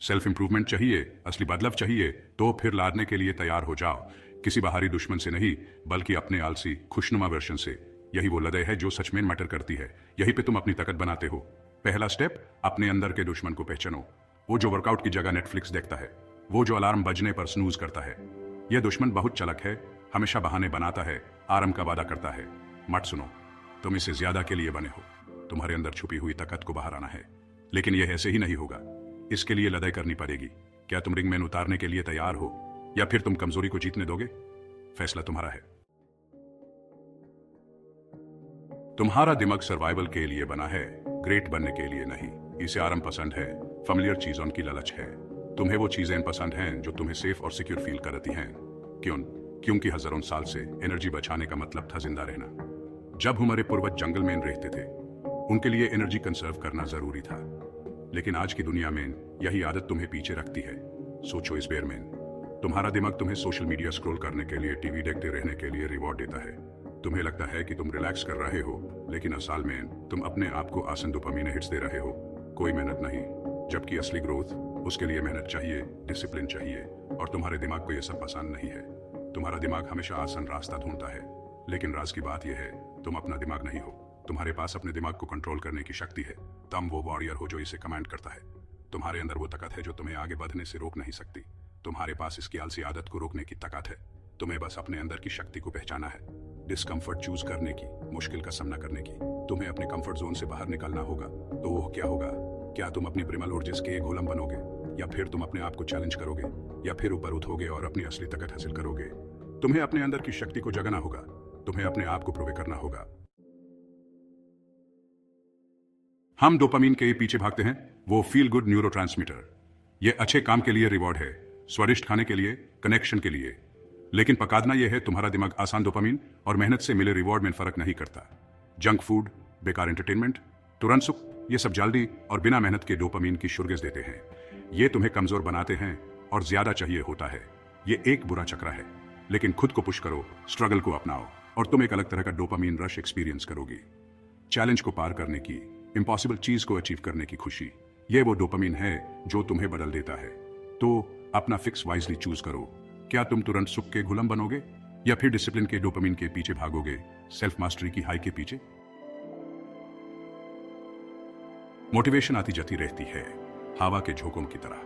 Self improvement चाहिए, असली बदलाव चाहिए, तो फिर लादने के लिए तैयार हो जाओ। किसी बाहरी दुश्मन से नहीं, बल्कि अपने आलसी खुशनुमा वर्जन से। यही वो लड़ाई है जो सच में मैटर करती है। यहीं पे तुम अपनी ताकत बनाते हो। पहला स्टेप, अपने अंदर के दुश्मन को पहचानो। वो जो वर्कआउट की जगह नेटफ्लिक्स देखता है, वो जो अलार्म बजने पर स्नूज करता है। यह दुश्मन बहुत चालाक है, हमेशा बहाने बनाता है, आराम का वादा करता है। मत सुनो, तुम इससे ज्यादा के लिए बने हो। तुम्हारे अंदर छुपी हुई ताकत को बाहर आना है, लेकिन यह ऐसे ही नहीं होगा। इसके लिए लड़ाई करनी पड़ेगी। क्या तुम रिंग में उतारने के लिए तैयार हो, या फिर तुम कमजोरी को जीतने दोगे? फैसला तुम्हारा है। तुम्हारा दिमाग सर्वाइवल के लिए बना है, ग्रेट बनने के लिए नहीं। इसे आराम पसंद है, फेमिलियर चीजों की लालच है। तुम्हें वो चीजें पसंद हैं जो तुम्हें सेफ और सिक्योर फील करती हैं। क्योंकि हजारों साल से एनर्जी बचाने का मतलब था जिंदा रहना। जब हमारे पूर्वज जंगल में रहते थे, उनके लिए एनर्जी कंजर्व करना जरूरी था। लेकिन आज की दुनिया में यही आदत तुम्हें पीछे रखती है। सोचो इस बेर में, तुम्हारा दिमाग तुम्हें सोशल मीडिया स्क्रॉल करने के लिए, टीवी देखते रहने के लिए रिवॉर्ड देता है। तुम्हें लगता है कि तुम रिलैक्स कर रहे हो, लेकिन असल में तुम अपने आप को आसान डोपामीन हिट्स दे रहे हो। कोई मेहनत नहीं, जबकि असली ग्रोथ, उसके लिए मेहनत चाहिए, डिसिप्लिन चाहिए। और तुम्हारे दिमाग को यह सब पसंद नहीं है। तुम्हारा दिमाग हमेशा आसान रास्ता ढूंढता है। लेकिन राज की बात यह है, तुम अपना दिमाग नहीं हो। तुम्हारे पास अपने दिमाग को कंट्रोल करने की शक्ति है। तुम वो वॉरियर हो जो इसे कमांड करता है। तुम्हारे अंदर वो ताकत है जो तुम्हें आगे बढ़ने से रोक नहीं सकती। तुम्हारे पास इसकी आलसी आदत को रोकने की ताकत है। तुम्हें बस अपने अंदर की शक्ति को पहचाना है, डिस्कम्फर्ट चूज करने की, मुश्किल का सामना करने की। तुम्हें अपने कंफर्ट जोन से बाहर निकलना होगा। तो वो क्या होगा? क्या तुम अपनी प्रेमल और जिसके गोलम बनोगे, या फिर तुम अपने आप को चैलेंज करोगे, या फिर ऊपर उठोगे और अपनी असली ताकत हासिल करोगे? तुम्हें अपने अंदर की शक्ति को जगाना होगा। तुम्हें अपने आप को प्रूव करना होगा। हम डोपामीन के पीछे भागते हैं, वो फील गुड न्यूरोट्रांसमीटर। ये अच्छे काम के लिए रिवॉर्ड है, स्वादिष्ट खाने के लिए, कनेक्शन के लिए। लेकिन पकादना यह है, तुम्हारा दिमाग आसान डोपामीन और मेहनत से मिले रिवॉर्ड में फर्क नहीं करता। जंक फूड, बेकार एंटरटेनमेंट, तुरंत सुख, ये सब जल्दी और बिना मेहनत के डोपामीन की शुरुआत देते हैं। ये तुम्हें कमजोर बनाते हैं और ज्यादा चाहिए होता है। ये एक बुरा चक्र है। लेकिन खुद को पुश करो, स्ट्रगल को अपनाओ, और तुम एक अलग तरह का डोपामीन रश एक्सपीरियंस करोगी। चैलेंज को पार करने की, इम्पॉसिबल चीज को अचीव करने की खुशी, यह वो डोपामीन है जो तुम्हें बदल देता है। तो अपना फिक्स वाइजली चूज करो। क्या तुम तुरंत सुख के गुलाम बनोगे, या फिर डिसिप्लिन के डोपामीन के पीछे भागोगे, सेल्फ मास्टरी की हाई के पीछे? मोटिवेशन आती जाती रहती है, हवा के झोंकों की तरह।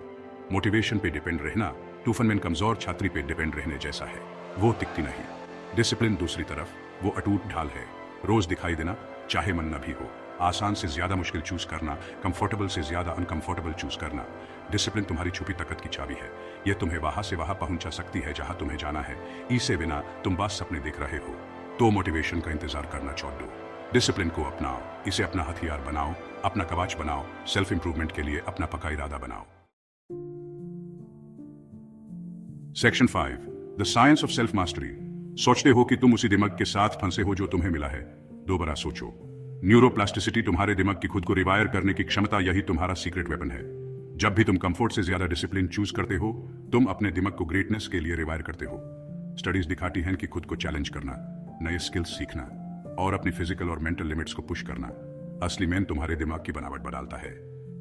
मोटिवेशन पे डिपेंड रहना टूफन में कमजोर छात्री पे डिपेंड रहने जैसा है। वो टिकती नहीं। डिसिप्लिन दूसरी तरफ, वो अटूट ढाल है। रोज दिखाई देना, चाहे मन न भी हो। आसान से ज्यादा मुश्किल चूज करना, कंफर्टेबल से ज्यादा अनकंफर्टेबल चूज करना। डिसिप्लिन तुम्हारी छुपी ताकत की चाबी है। यह तुम्हें वहां से वहां पहुंचा सकती है जहां तुम्हें जाना है। इसे बिना तुम बस सपने देख रहे हो। तो मोटिवेशन का इंतजार करना छोड़ दो। डिसिप्लिन को अपनाओ, इसे अपना हथियार बनाओ, अपना कवच बनाओ। सेल्फ इंप्रूवमेंट के लिए अपना पक्का इरादा बनाओ। Section 5, the science of self mastery. सोचते हो कि तुम उसी दिमाग के साथ फंसे हो जो तुम्हें मिला है? दोबारा सोचो। न्यूरोप्लास्टिसिटी, तुम्हारे दिमाग की खुद को रिवायर करने की क्षमता, यही तुम्हारा सीक्रेट वेपन है। जब भी तुम कंफर्ट से ज्यादा डिसिप्लिन चूज करते हो, तुम अपने दिमाग को ग्रेटनेस के लिए रिवायर करते हो। स्टडीज दिखाती हैं कि खुद को चैलेंज करना, नए स्किल्स सीखना और अपनी फिजिकल और मेंटल लिमिट्स को पुश करना असली में तुम्हारे दिमाग की बनावट बदलता है।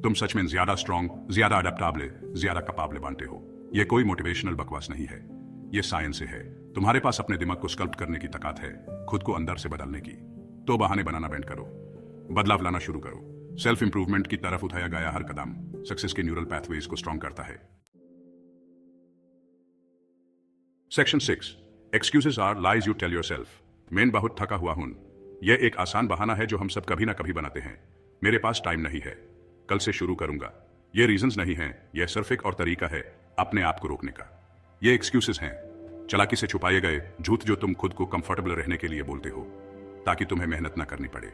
तुम सच में ज्यादा स्ट्रॉन्ग, ज्यादा अडेप्टेबल, ज्यादा कैपेबल बनते हो। यह कोई मोटिवेशनल बकवास नहीं है, यह साइंस है। तुम्हारे पास अपने दिमाग को स्कल्प्ट करने की ताकत है, खुद को अंदर से बदलने की। तो बहाने बनाना बैंड करो, बदलाव लाना शुरू करो। सेल्फ इंप्रूवमेंट की तरफ उठाया गया हर कदम सक्सेस के न्यूरल पैथवेज को स्ट्रॉन्ग करता है। Section 6, excuses are lies you tell yourself. मैं बहुत थका हुआ हूं, यह एक आसान बहाना है जो हम सब कभी ना कभी बनाते हैं। मेरे पास टाइम नहीं है, कल से शुरू करूंगा। ये रीजंस नहीं हैं, यह सिर्फ एक और तरीका है अपने आप को रोकने का। ये एक्सक्यूजेस हैं, चालाकी से छुपाए गए झूठ जो तुम खुद को कंफर्टेबल रहने के लिए बोलते हो, ताकि तुम्हें मेहनत ना करनी पड़े।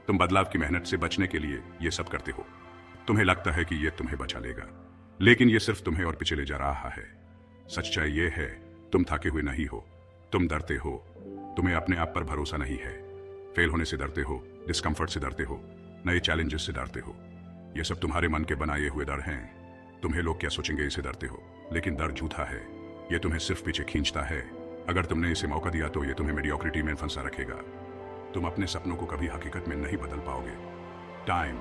तुम बदलाव की मेहनत से बचने के लिए ये सब करते हो। तुम्हें लगता है कि ये तुम्हें बचा लेगा, लेकिन ये सिर्फ तुम्हें और पीछे ले जा रहा है। सच्चाई ये है, तुम थके हुए नहीं हो, तुम डरते हो। तुम्हें अपने आप पर भरोसा नहीं है। फेल होने से डरते हो, डिस्कम्फर्ट से डरते हो, नए चैलेंजेस से डरते हो। ये सब तुम्हारे मन के बनाए हुए डर हैं। तुम्हें लोग क्या सोचेंगे इसे डरते हो, लेकिन डर झूठा है। ये तुम्हें सिर्फ पीछे खींचता है। अगर तुमने इसे मौका दिया तो ये तुम्हें मेडियोक्रिटी में फंसा रखेगा। तुम अपने सपनों को कभी हकीकत में नहीं बदल पाओगे। टाइम,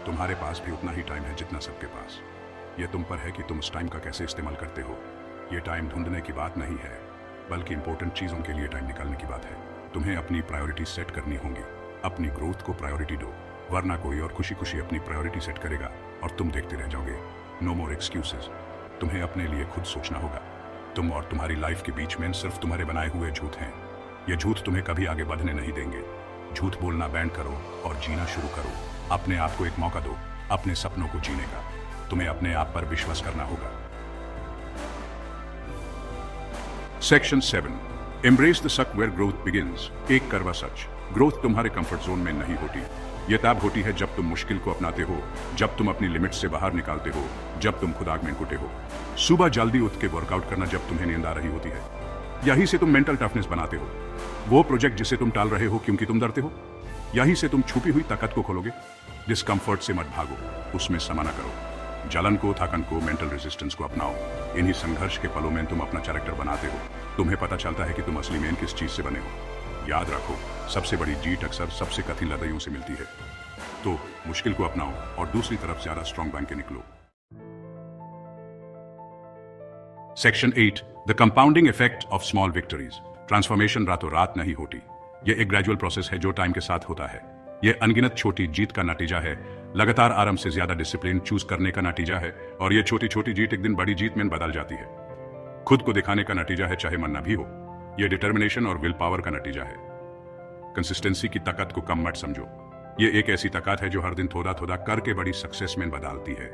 तुम्हारे पास भी उतना ही टाइम है जितना सबके पास। यह तुम पर है कि तुम उस टाइम का कैसे इस्तेमाल करते हो। ये टाइम ढूंढने की बात नहीं है, बल्कि इंपॉर्टेंट चीज़ों के लिए टाइम निकालने की बात है। तुम्हें अपनी प्रायोरिटी सेट करनी होंगी। अपनी ग्रोथ को प्रायोरिटी दो, वरना कोई और खुशी खुशी अपनी प्रायोरिटी सेट करेगा और तुम देखते रह जाओगे। नो मोर एक्सक्यूजेस। तुम्हें अपने लिए खुद सोचना होगा। तुम और तुम्हारी लाइफ के बीच में सिर्फ तुम्हारे बनाए हुए झूठ हैं। ये झूठ तुम्हें कभी आगे बढ़ने नहीं देंगे। झूठ बोलना बैंड करो और जीना शुरू करो। अपने आप को एक मौका दो अपने सपनों को जीने का। तुम्हें अपने आप पर विश्वास करना होगा। सेक्शन 7, एम्ब्रेस द सक वेयर ग्रोथ बिगिंस। एक करवा सच, ग्रोथ तुम्हारे कंफर्ट जोन में नहीं होती। यह तब होती है जब तुम मुश्किल को अपनाते हो, जब तुम अपनी लिमिट से बाहर निकालते हो, जब तुम खुद आग में घुटे हो। सुबह जल्दी उठ के वर्कआउट करना जब तुम्हें नींद आ रही होती है। यहीं से तुम मेंटल टफनेस बनाते हो। वो प्रोजेक्ट जिसे तुम टाल रहे हो क्योंकि तुम डरते हो, यहीं से तुम छुपी हुई ताकत को खोलोगे। डिस्कम्फर्ट से मत भागो, उसमें सामना करो। जलन को, थकन को, मेंटल रेजिस्टेंस को अपनाओ। इन्हीं संघर्ष के पलों में तुम अपना कैरेक्टर बनाते हो। तुम्हें पता चलता है कि तुम असली में किस चीज से बने हो। याद रखो, सबसे बड़ी जीत अक्सर सबसे कठिन लड़ाइयों से मिलती है। तो मुश्किल को अपनाओ और दूसरी तरफ ज्यादा स्ट्रॉन्ग बन के निकलो। Section 8, the compounding effect of small victories. Transformation रातों रात नहीं होती। यह एक ग्रेजुअल प्रोसेस है जो टाइम के साथ होता है। यह अनगिनत छोटी जीत का नतीजा है। लगातार आराम से ज्यादा डिसिप्लिन चूज करने का नतीजा है। और यह छोटी छोटी जीत एक दिन बड़ी जीत में बदल जाती है। खुद को दिखाने का नतीजा है, चाहे मन न भी हो। यह डिटर्मिनेशन और विल पावर का नतीजा है। कंसिस्टेंसी की ताकत को कम मत समझो। यह एक ऐसी ताकत है जो हर दिन थोड़ा थोड़ा करके बड़ी सक्सेस में बदलती है।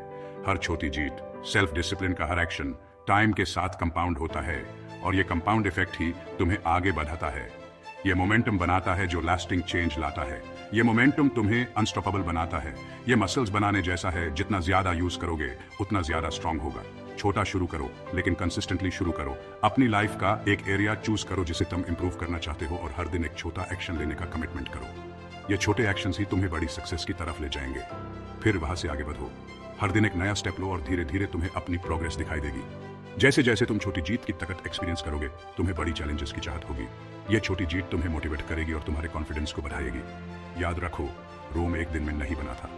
हर छोटी जीत, सेल्फ डिसिप्लिन का हर एक्शन टाइम के साथ कंपाउंड होता है। और यह कंपाउंड इफेक्ट ही तुम्हें आगे बढ़ाता है। यह मोमेंटम बनाता है जो लास्टिंग चेंज लाता है। यह मोमेंटम तुम्हें अनस्टॉपेबल बनाता है। यह मसल्स बनाने जैसा है, जितना ज्यादा यूज करोगे उतना ज्यादा स्ट्रांग होगा। छोटा शुरू करो, लेकिन कंसिस्टेंटली शुरू करो। अपनी लाइफ का एक एरिया चूज करो जिसे तुम इंप्रूव करना चाहते हो और हर दिन एक छोटा एक्शन लेने का कमिटमेंट करो। ये छोटे एक्शंस ही तुम्हें बड़ी सक्सेस की तरफ ले जाएंगे। फिर वहां से आगे बढ़ो। हर दिन एक नया स्टेप लो और धीरे धीरे तुम्हें अपनी प्रोग्रेस दिखाई देगी। जैसे जैसे तुम छोटी जीत की ताकत एक्सपीरियंस करोगे, तुम्हें बड़ी चैलेंजेस की चाहत होगी। यह छोटी जीत तुम्हें मोटिवेट करेगी और तुम्हारे कॉन्फिडेंस को बढ़ाएगी। याद रखो, रोम एक दिन में नहीं बना था।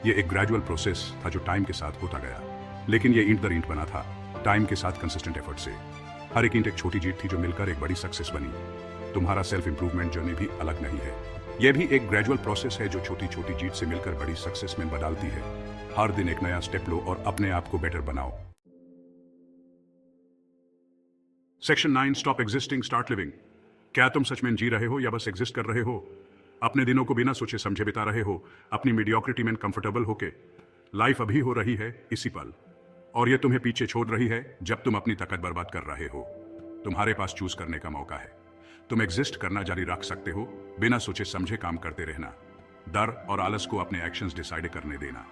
यह एक ग्रेजुअल प्रोसेस था जो टाइम के साथ होता गया। लेकिन यह ईंट दर ईंट बना था, टाइम के साथ कंसिस्टेंट एफर्ट से। हर एक ईंट एक छोटी जीत थी जो मिलकर एक बड़ी सक्सेस बनी। तुम्हारा सेल्फ इंप्रूवमेंट जर्नी भी अलग नहीं है। यह भी एक ग्रेजुअल प्रोसेस है जो छोटी छोटी जीत से मिलकर बड़ी सक्सेस में बदलती है। हर दिन एक नया स्टेप लो और अपने आप को बेटर बनाओ। Section 9, stop existing, start living. क्या तुम सच में जी रहे हो या बस एग्जिस्ट कर रहे हो? अपने दिनों को बिना सोचे समझे बिता रहे हो, अपनी मीडियोक्रिटी में कंफर्टेबल होके। लाइफ अभी हो रही है इसी पल, और यह तुम्हें पीछे छोड़ रही है जब तुम अपनी ताकत बर्बाद कर रहे हो। तुम्हारे पास चूज करने का मौका है। तुम एग्जिस्ट करना जारी रख सकते हो, बिना सोचे समझे काम करते रहना, डर और आलस को अपने एक्शंस डिसाइड करने देना,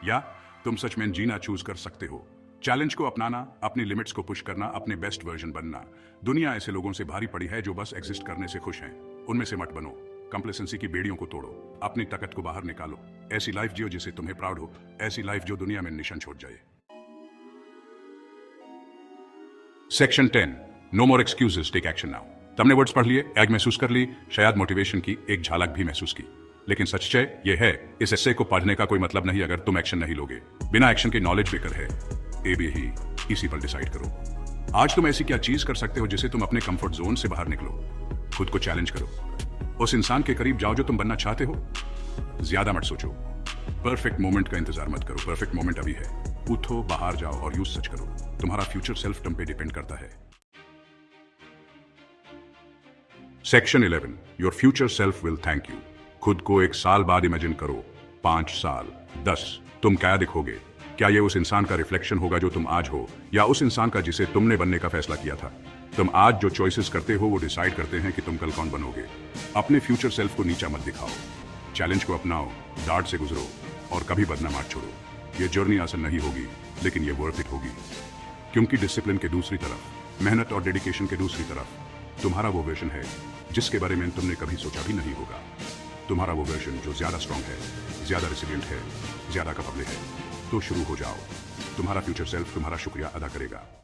या तुम सच में जीना चूज कर सकते हो। चैलेंज को अपनाना, अपनी लिमिट्स को पुश करना, अपने बेस्ट वर्जन बनना। दुनिया ऐसे लोगों से भारी पड़ी है जो बस एग्जिस्ट करने से खुश हैं। उनमें से मत बनो। कंप्लेसेंसी की बेड़ियों को तोड़ो, अपनी ताकत को बाहर निकालो। ऐसी लाइफ जियो जिसे तुम्हें प्राउड हो, ऐसी लाइफ जो दुनिया में निशान छोड़ जाए। सेक्शन 10, नो मोर एक्सक्यूजेस, टेक एक्शन नाउ। तुमने वर्ड्स पढ़ लिए, एग महसूस कर ली, शायद मोटिवेशन की एक झलक भी महसूस की। लेकिन सच्चाई यह है, इस एस्से को पढ़ने का कोई मतलब नहीं अगर तुम एक्शन नहीं लोगे। बिना एक्शन के नॉलेज बेकर है। ए भी ही इसी पर डिसाइड करो। आज तुम ऐसी क्या चीज कर सकते हो जिसे तुम अपने कंफर्ट जोन से बाहर निकलो। खुद को चैलेंज करो। उस इंसान के करीब जाओ जो तुम बनना चाहते हो। ज्यादा मत सोचो। परफेक्ट मोमेंट का इंतजार मत करो। परफेक्ट मोमेंट अभी है। उठो, बाहर जाओ और यूज सच करो। तुम्हारा फ्यूचर सेल्फ तुम पे डिपेंड करता है। Section 11, your future self will thank you. खुद को एक साल बाद इमेजिन करो, 5 साल, 10। तुम क्या दिखोगे? क्या यह उस इंसान का रिफ्लेक्शन होगा जो तुम आज हो, या उस इंसान का जिसे तुमने बनने का फैसला किया था? तुम आज जो चॉइसेस करते हो वो डिसाइड करते हैं कि तुम कल कौन बनोगे। अपने फ्यूचर सेल्फ को नीचा मत दिखाओ। चैलेंज को अपनाओ, डार्ट से गुजरो और कभी बदनाम मत छोड़ो। ये जर्नी आसान नहीं होगी, लेकिन ये वर्थ इट होगी। क्योंकि डिसिप्लिन के दूसरी तरफ, मेहनत और डेडिकेशन के दूसरी तरफ तुम्हारा वो वर्जन है जिसके बारे में तुमने कभी सोचा भी नहीं होगा। तुम्हारा वो वर्जन जो ज्यादा स्ट्रांग है, ज्यादा रेसिलिएंट है, ज्यादा कैपेबल है। तो शुरू हो जाओ। तुम्हारा फ्यूचर सेल्फ तुम्हारा शुक्रिया अदा करेगा।